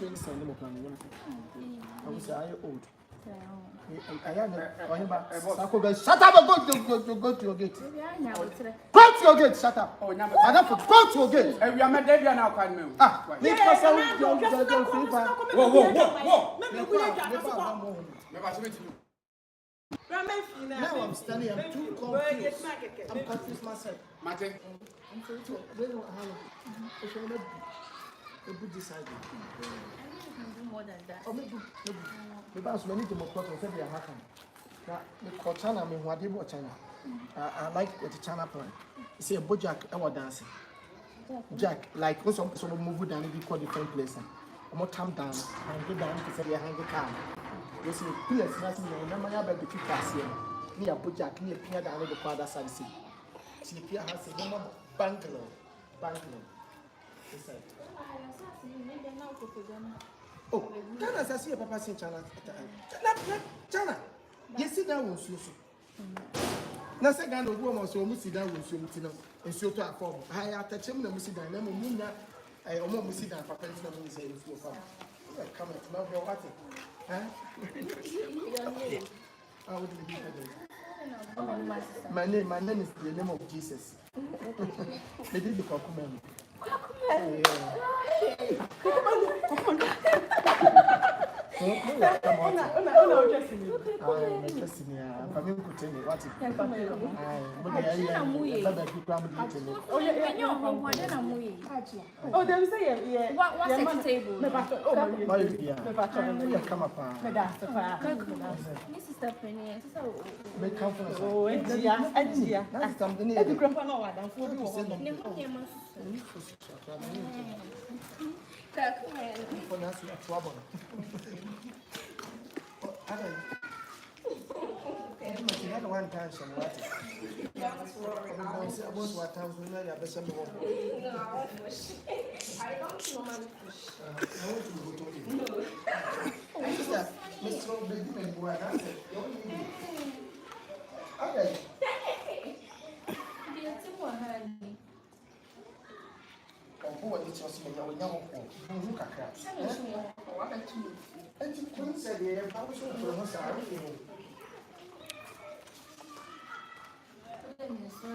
really send them up on I will say, are you old? I am shut up and go to your gate. Go to your gate, shut up. Oh, go to your gate. We are mad now, can you? Ah, now I'm standing, I'm too confused. I'm confused myself. Martin. I'm sorry to wait how maybe decide. More than that. Oh, maybe because we need to make what we are hacking. Now, the China, I mean, what do you China? I like the China plan. You see a Bojack, our dancing. Jack, like also some move down and call different places. I'm not come down and go down to say you're hanging car. You see, pillars, nothing, no matter about the two cars here. Near Bojack, near Pierre down the father side. See, Pierre has a number bungalow. Oh, China, I see a papa in China. China, you sit down with you. Now, second, the woman so sit down with you, and so to a form. I attach him to sit down, and I almost sit down for pension and say, if you come at my water. I would be my name is the name of Jesus. They did the Kwaku Manu. Oh, they say, yeah. What's the table? Come up. This is the penny. Oh, yeah. That's something. Trouble. One time, some water. What times we know that some more. I don't know. Mr. Big boy, okay. Who are the choices of your young who can crack? And you couldn't say the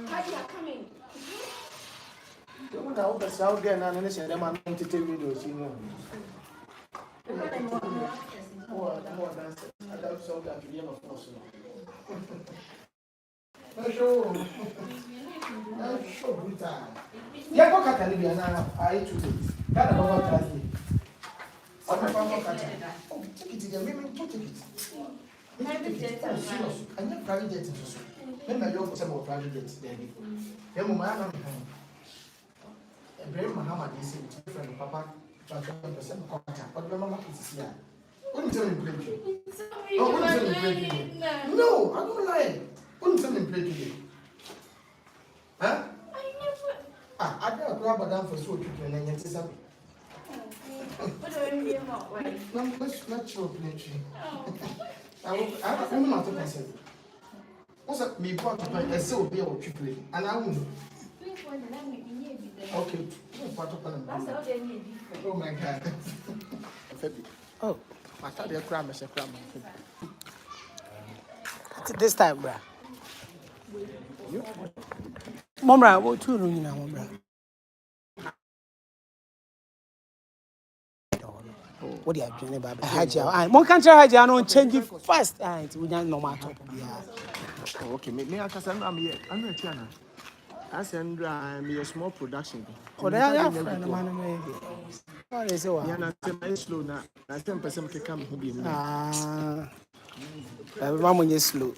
Hajia, come in. Don't know the South Gan and say them are 92 videos, you know. More than I don't so that you never force. No show. No show good time. Yeah, what can you be now? I eat today. That about that. Oh, take it again. Women, take it. I never private jet. Then I don't say about private jet. Then my man, Ibrahim Muhammad is different. Papa, but the mama is here. Wouldn't tell him breaking. Oh, wouldn't tell him breaking. No, I don't lie. Wouldn't tell him breaking. Huh? I don't grab a down for so people and then say what do you mean about way? No, that's not true, I don't know myself. What's up? Me bought to buy a so be a triple, and I won't. Okay, oh my God. Oh, I thought they cram as a cram. This time, bruh. Momra, what two room now, Momra? What are you doing about Hajia? I more country Hajia no change fast. We don't know my top. Yeah. Okay, me I can I'm here. I'm not China. I send me a small production. Oh, they are man. What is it? Yeah, I'm slow now. I 10% can come. Ah, I'm slow.